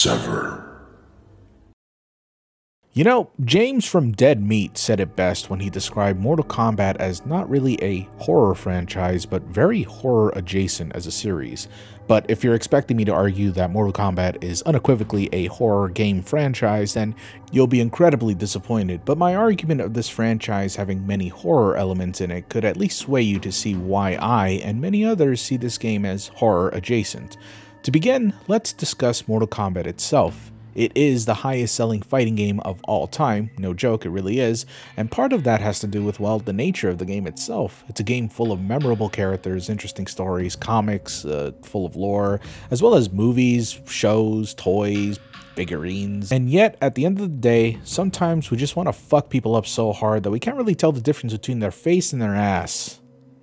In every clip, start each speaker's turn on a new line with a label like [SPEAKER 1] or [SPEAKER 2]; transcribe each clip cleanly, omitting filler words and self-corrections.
[SPEAKER 1] Sever.
[SPEAKER 2] You know, James from Dead Meat said it best when he described Mortal Kombat as not really a horror franchise, but very horror adjacent as a series. But if you're expecting me to argue that Mortal Kombat is unequivocally a horror game franchise, then you'll be incredibly disappointed. But my argument of this franchise having many horror elements in it could at least sway you to see why I and many others see this game as horror adjacent. To begin, let's discuss Mortal Kombat itself. It is the highest selling fighting game of all time, no joke, it really is, and part of that has to do with, well, the nature of the game itself. It's a game full of memorable characters, interesting stories, comics, full of lore, as well as movies, shows, toys, figurines. And yet, at the end of the day, sometimes we just want to fuck people up so hard that we can't really tell the difference between their face and their ass.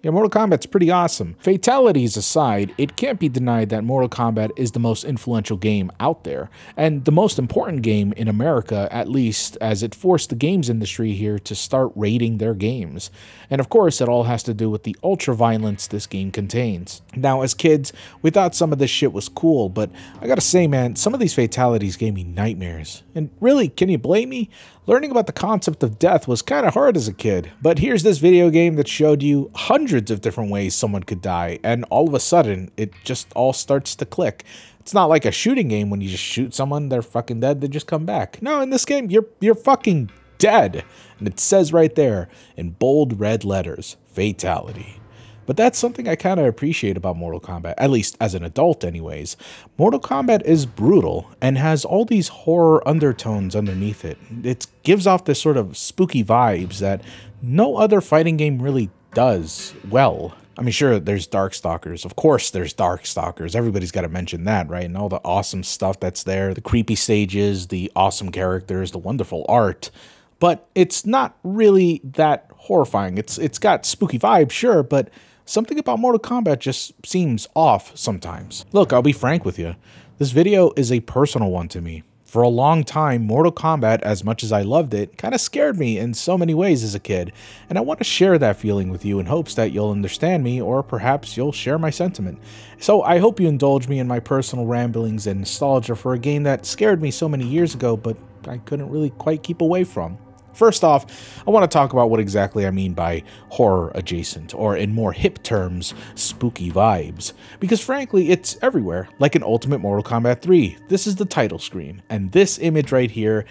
[SPEAKER 2] Yeah, Mortal Kombat's pretty awesome. Fatalities aside, it can't be denied that Mortal Kombat is the most influential game out there, and the most important game in America, at least, as it forced the games industry here to start rating their games. And of course, it all has to do with the ultra-violence this game contains. Now, as kids, we thought some of this shit was cool, but I gotta say, man, some of these fatalities gave me nightmares. And really, can you blame me? Learning about the concept of death was kind of hard as a kid, but here's this video game that showed you hundreds of different ways someone could die, and all of a sudden, it just all starts to click. It's not like a shooting game when you just shoot someone, they're fucking dead, they just come back. No, in this game, you're fucking dead. And it says right there, in bold red letters, fatality. But that's something I kind of appreciate about Mortal Kombat, at least as an adult anyways. Mortal Kombat is brutal and has all these horror undertones underneath it. It gives off this sort of spooky vibes that no other fighting game really does well. I mean, sure, there's Darkstalkers. Of course there's Darkstalkers. Everybody's got to mention that, right? And all the awesome stuff that's there, the creepy stages, the awesome characters, the wonderful art. But it's not really that horrifying. It's got spooky vibes, sure, but something about Mortal Kombat just seems off sometimes. Look, I'll be frank with you. This video is a personal one to me. For a long time, Mortal Kombat, as much as I loved it, kind of scared me in so many ways as a kid. And I want to share that feeling with you in hopes that you'll understand me, or perhaps you'll share my sentiment. So I hope you indulge me in my personal ramblings and nostalgia for a game that scared me so many years ago, but I couldn't really quite keep away from. First off, I want to talk about what exactly I mean by horror adjacent, or in more hip terms, spooky vibes. Because frankly, it's everywhere, like in Ultimate Mortal Kombat 3. This is the title screen, and this image right here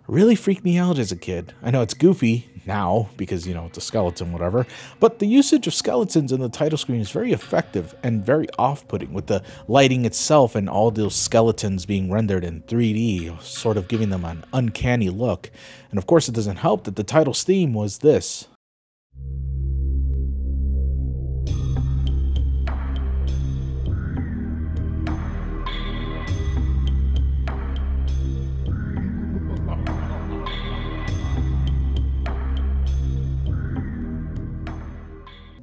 [SPEAKER 2] really freaked me out as a kid. I know it's goofy now, because, you know, it's a skeleton, whatever, but the usage of skeletons in the title screen is very effective and very off-putting, with the lighting itself and all those skeletons being rendered in 3D, sort of giving them an uncanny look. And of course, it doesn't help that the title's theme was this.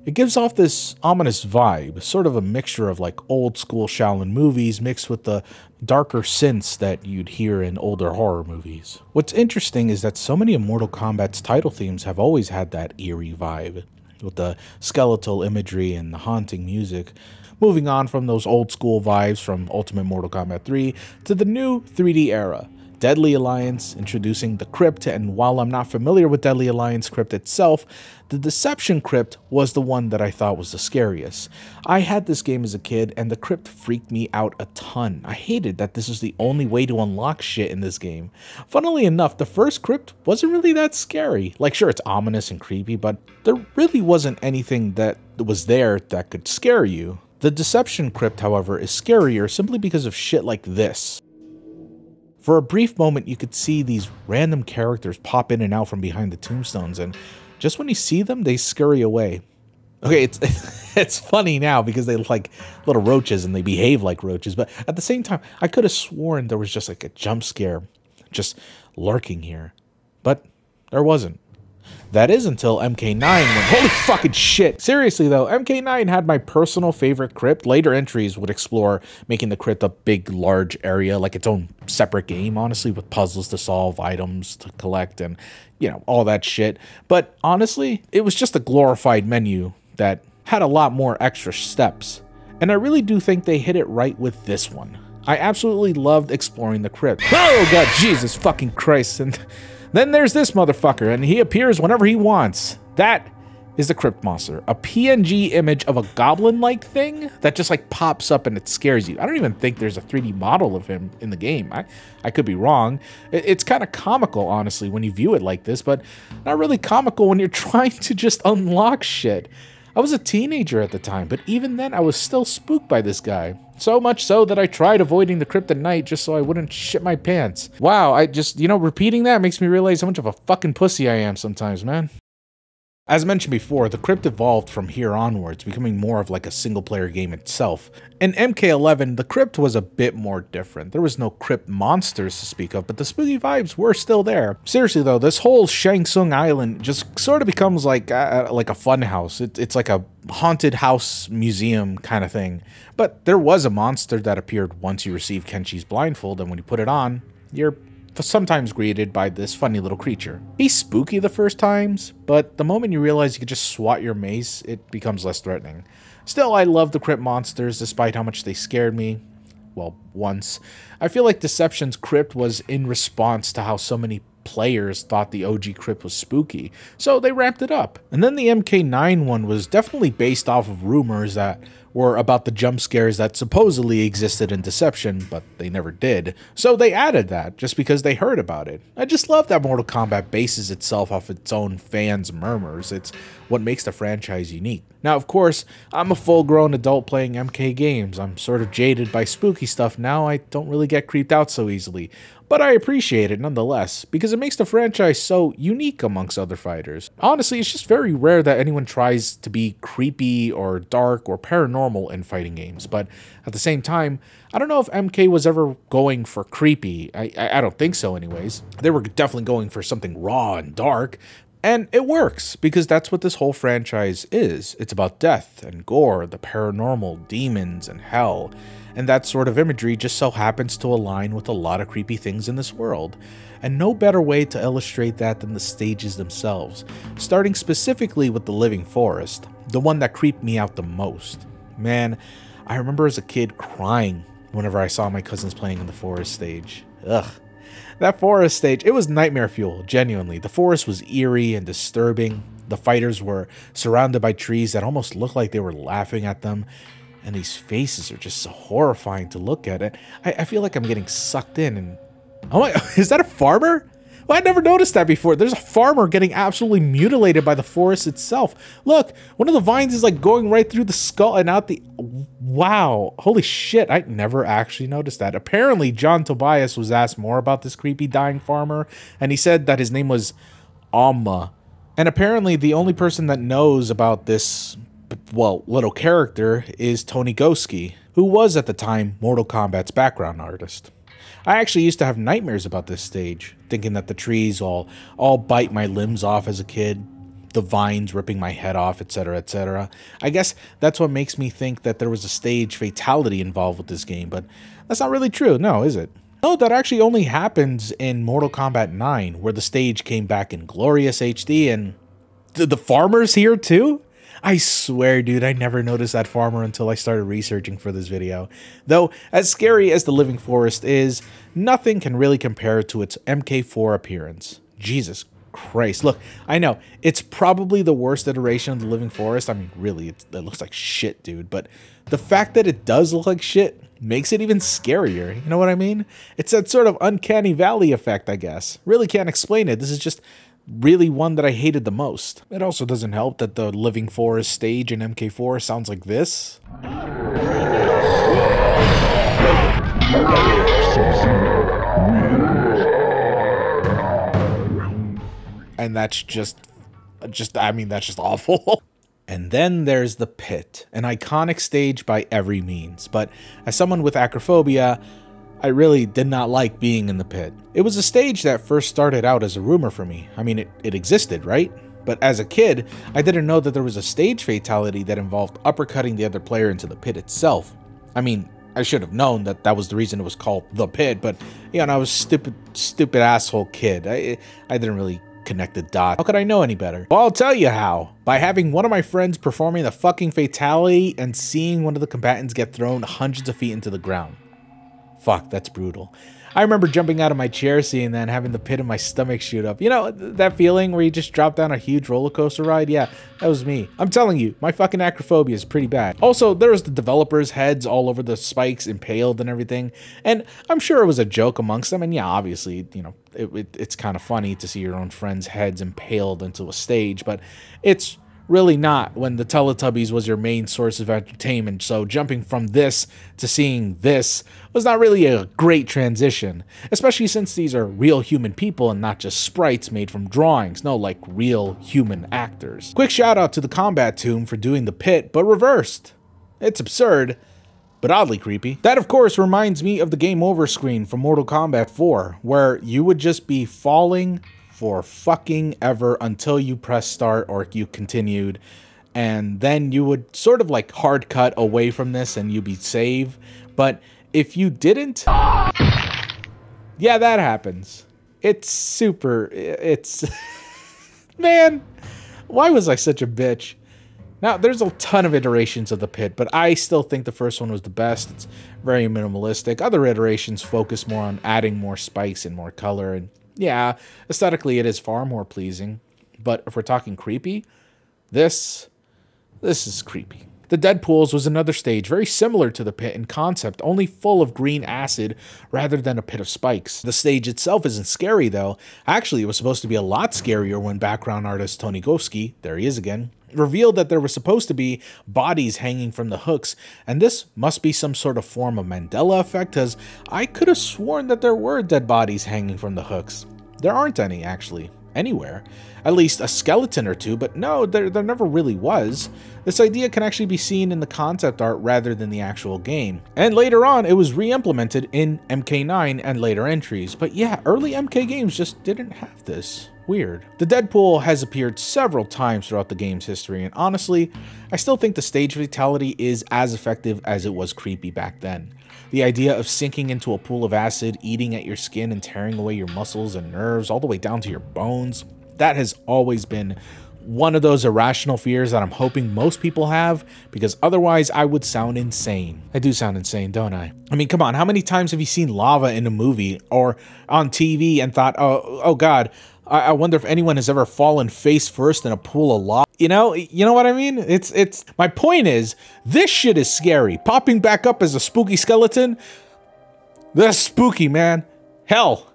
[SPEAKER 2] It gives off this ominous vibe, sort of a mixture of like old school Shaolin movies mixed with the darker synths that you'd hear in older horror movies. What's interesting is that so many of Mortal Kombat's title themes have always had that eerie vibe, with the skeletal imagery and the haunting music. Moving on from those old school vibes from Ultimate Mortal Kombat 3 to the new 3D era. Deadly Alliance introducing the Crypt, and while I'm not familiar with Deadly Alliance Crypt itself, the Deception Crypt was the one that I thought was the scariest. I had this game as a kid, and the Crypt freaked me out a ton. I hated that this was the only way to unlock shit in this game. Funnily enough, the first Crypt wasn't really that scary. Like, sure, it's ominous and creepy, but there really wasn't anything that was there that could scare you. The Deception Crypt, however, is scarier simply because of shit like this. For a brief moment, you could see these random characters pop in and out from behind the tombstones, and just when you see them, they scurry away. Okay, it's funny now because they look like little roaches and they behave like roaches, but at the same time, I could have sworn there was just like a jump scare just lurking here, but there wasn't. That is until MK9 went, holy fucking shit. Seriously though, MK9 had my personal favorite crypt. Later entries would explore making the crypt a big, large area, like its own separate game, honestly, with puzzles to solve, items to collect, and, you know, all that shit. But honestly, it was just a glorified menu that had a lot more extra steps. And I really do think they hit it right with this one. I absolutely loved exploring the crypt. Oh god, Jesus fucking Christ. And then there's this motherfucker, and he appears whenever he wants. That is the crypt monster, a PNG image of a goblin-like thing that just like pops up and it scares you. I don't even think there's a 3D model of him in the game. I could be wrong. It's kind of comical, honestly, when you view it like this, but not really comical when you're trying to just unlock shit. I was a teenager at the time, but even then I was still spooked by this guy. So much so that I tried avoiding the crypt at night just so I wouldn't shit my pants. Wow, I just, you know, repeating that makes me realize how much of a fucking pussy I am sometimes, man. As mentioned before, the crypt evolved from here onwards, becoming more of like a single-player game itself. In MK11, the crypt was a bit more different. There was no crypt monsters to speak of, but the spooky vibes were still there. Seriously though, this whole Shang Tsung Island just sort of becomes like a fun house. It's like a haunted house museum kind of thing. But there was a monster that appeared once you received Kenshi's blindfold, and when you put it on, you're sometimes greeted by this funny little creature. He's spooky the first times, but the moment you realize you can just swat your mace, it becomes less threatening. Still, I love the crypt monsters despite how much they scared me. Well, once. I feel like Deception's crypt was in response to how so many players thought the OG crypt was spooky, so they ramped it up. And then the MK9 one was definitely based off of rumors that were about the jump scares that supposedly existed in Deception, but they never did. So they added that just because they heard about it. I just love that Mortal Kombat bases itself off its own fans' murmurs. It's what makes the franchise unique. Now, of course, I'm a full-grown adult playing MK games. I'm sort of jaded by spooky stuff now. I don't really get creeped out so easily. But I appreciate it nonetheless, because it makes the franchise so unique amongst other fighters. Honestly, it's just very rare that anyone tries to be creepy or dark or paranormal in fighting games, but at the same time, I don't know if MK was ever going for creepy. I don't think so anyways. They were definitely going for something raw and dark, and it works, because that's what this whole franchise is. It's about death and gore, the paranormal, demons, and hell. And that sort of imagery just so happens to align with a lot of creepy things in this world. And no better way to illustrate that than the stages themselves, starting specifically with the Living Forest, the one that creeped me out the most. Man, I remember as a kid crying whenever I saw my cousins playing in the forest stage. Ugh. That forest stage, it was nightmare fuel, genuinely. The forest was eerie and disturbing. The fighters were surrounded by trees that almost looked like they were laughing at them. And these faces are just so horrifying to look at. And I feel like I'm getting sucked in. And oh my, is that a farmer? Well, I never noticed that before. There's a farmer getting absolutely mutilated by the forest itself. Look, one of the vines is like going right through the skull and out the... Wow. Holy shit. I never actually noticed that. Apparently, John Tobias was asked more about this creepy dying farmer. And he said that his name was Amma. And apparently, the only person that knows about this... well, little character is Tony Goski, who was at the time Mortal Kombat's background artist. I actually used to have nightmares about this stage, thinking that the trees all bite my limbs off as a kid, the vines ripping my head off, etc., etc. I guess that's what makes me think that there was a stage fatality involved with this game, but that's not really true, no, is it? No, that actually only happens in Mortal Kombat 9, where the stage came back in glorious HD, and the farmer's here too? I swear, dude, I never noticed that farmer until I started researching for this video. Though, as scary as the Living Forest is, nothing can really compare to its MK4 appearance. Jesus Christ. Look, I know, it's probably the worst iteration of the Living Forest. I mean, really, it looks like shit, dude. But the fact that it does look like shit makes it even scarier. You know what I mean? It's that sort of uncanny valley effect, I guess. Really can't explain it. This is just... really one that I hated the most. It also doesn't help that the Living Forest stage in MK4 sounds like this. And that's just awful. And then there's the pit, an iconic stage by every means. But as someone with acrophobia, I really did not like being in the pit. It was a stage that first started out as a rumor for me. I mean, it existed, right? But as a kid, I didn't know that there was a stage fatality that involved uppercutting the other player into the pit itself. I mean, I should have known that that was the reason it was called the pit, but, you know, I was stupid asshole kid. I didn't really connect the dots. How could I know any better? Well, I'll tell you how. By having one of my friends performing the fucking fatality and seeing one of the combatants get thrown hundreds of feet into the ground. Fuck, that's brutal. I remember jumping out of my chair seeing that and having the pit in my stomach shoot up. You know, that feeling where you just drop down a huge roller coaster ride? Yeah, that was me. I'm telling you, my fucking acrophobia is pretty bad. Also, there was the developers' heads all over the spikes, impaled and everything. And I'm sure it was a joke amongst them. And yeah, obviously, you know, it's kind of funny to see your own friends' heads impaled into a stage. But it's really not when the Teletubbies was your main source of entertainment. So jumping from this to seeing this was not really a great transition, especially since these are real human people and not just sprites made from drawings. No, like real human actors. Quick shout out to the Kombat tomb for doing the pit, but reversed. It's absurd, but oddly creepy. That, of course, reminds me of the game over screen from Mortal Kombat 4, where you would just be falling for fucking ever until you press start or you continued, and then you would sort of like hard cut away from this and you'd be saved. But if you didn't, yeah, that happens. It's super, it's man, why was I such a bitch? Now, there's a ton of iterations of the pit, but I still think the first one was the best. It's very minimalistic. Other iterations focus more on adding more spikes and more color, and yeah, aesthetically it is far more pleasing, but if we're talking creepy, this is creepy. The Deadpools was another stage very similar to the pit in concept, only full of green acid rather than a pit of spikes. The stage itself isn't scary though. Actually, it was supposed to be a lot scarier when background artist Tony Goske, there he is again, revealed that there was supposed to be bodies hanging from the hooks, and this must be some sort of form of Mandela effect, as I could have sworn that there were dead bodies hanging from the hooks. There aren't any, actually, anywhere. At least a skeleton or two, but no, there never really was. This idea can actually be seen in the concept art rather than the actual game. And later on, it was re-implemented in MK9 and later entries. But yeah, early MK games just didn't have this. Weird. The Deadpool has appeared several times throughout the game's history, and honestly, I still think the stage fatality is as effective as it was creepy back then. The idea of sinking into a pool of acid, eating at your skin and tearing away your muscles and nerves all the way down to your bones, that has always been one of those irrational fears that I'm hoping most people have, because otherwise I would sound insane. I do sound insane, don't I? I mean, come on, how many times have you seen lava in a movie or on TV and thought, oh God, I wonder if anyone has ever fallen face first in a pool of lava? You know what I mean? It's my point is, this shit is scary. Popping back up as a spooky skeleton, that's spooky, man. Hell's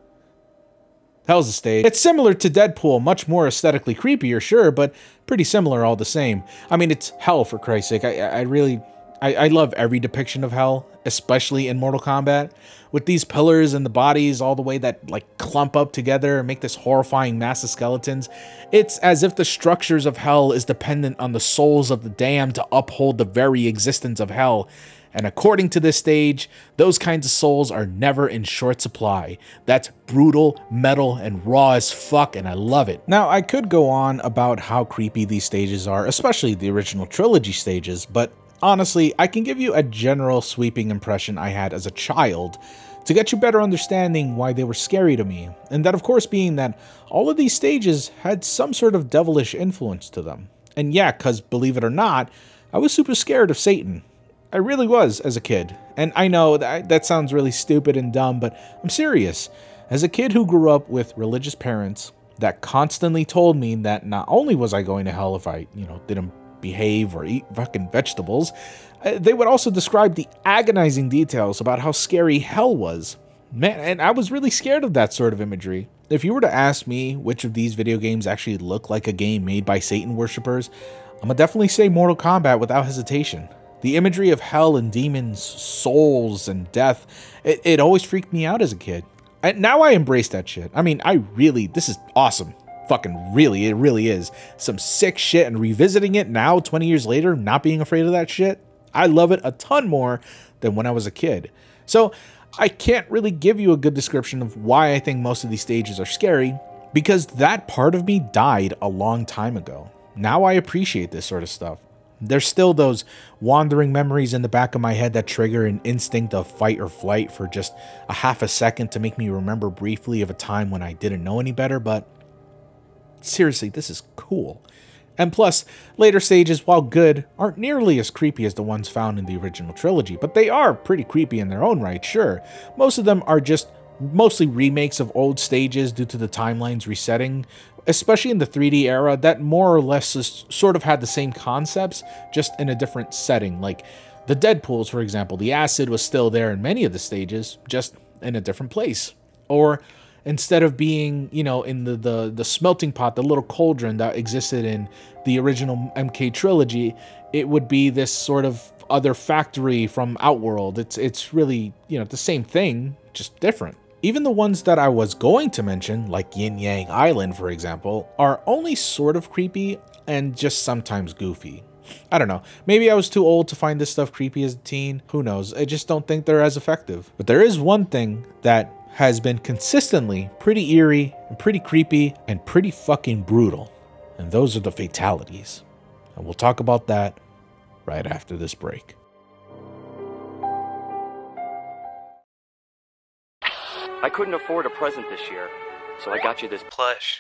[SPEAKER 2] a stage. It's similar to Deadpool, much more aesthetically creepier, sure, but pretty similar all the same. I mean, it's hell, for Christ's sake. I love every depiction of hell, especially in Mortal Kombat, with these pillars and the bodies all the way that like clump up together and make this horrifying mass of skeletons. It's as if the structures of hell is dependent on the souls of the damned to uphold the very existence of hell. And according to this stage, those kinds of souls are never in short supply. That's brutal, metal, and raw as fuck, and I love it. Now, I could go on about how creepy these stages are, especially the original trilogy stages, but honestly, I can give you a general sweeping impression I had as a child to get you better understanding why they were scary to me, and that of course being that all of these stages had some sort of devilish influence to them. And yeah, cause believe it or not, I was super scared of Satan. I really was as a kid. And I know that sounds really stupid and dumb, but I'm serious. As a kid who grew up with religious parents that constantly told me that not only was I going to hell if I, didn't behave or eat fucking vegetables, they would also describe the agonizing details about how scary hell was. Man, and I was really scared of that sort of imagery. If you were to ask me which of these video games actually look like a game made by Satan worshippers, I'm gonna definitely say Mortal Kombat without hesitation. The imagery of hell and demons, souls, and death, it always freaked me out as a kid. And now I embrace that shit. I mean, this is awesome. Fucking really, it really is. Some sick shit, and revisiting it now, 20 years later, not being afraid of that shit, I love it a ton more than when I was a kid. So, I can't really give you a good description of why I think most of these stages are scary, because that part of me died a long time ago. Now I appreciate this sort of stuff. There's still those wandering memories in the back of my head that trigger an instinct of fight or flight for just a half a second to make me remember briefly of a time when I didn't know any better, but seriously, this is cool. And plus, later stages, while good, aren't nearly as creepy as the ones found in the original trilogy, but they are pretty creepy in their own right, sure. Most of them are just mostly remakes of old stages due to the timelines resetting, especially in the 3D era that more or less sort of had the same concepts, just in a different setting. Like the Deadpools, for example, the acid was still there in many of the stages, just in a different place. Or instead of being, you know, in the smelting pot, the little cauldron that existed in the original MK trilogy, it would be this sort of other factory from Outworld. It's really, you know, the same thing, just different. Even the ones that I was going to mention, like Yin Yang Island, for example, are only sort of creepy and just sometimes goofy. I don't know, maybe I was too old to find this stuff creepy as a teen, who knows, I just don't think they're as effective. But there is one thing that has been consistently pretty eerie and pretty creepy and pretty fucking brutal, and those are the fatalities. And we'll talk about that right after this break.
[SPEAKER 1] I couldn't afford a present this year, so I got you this plush.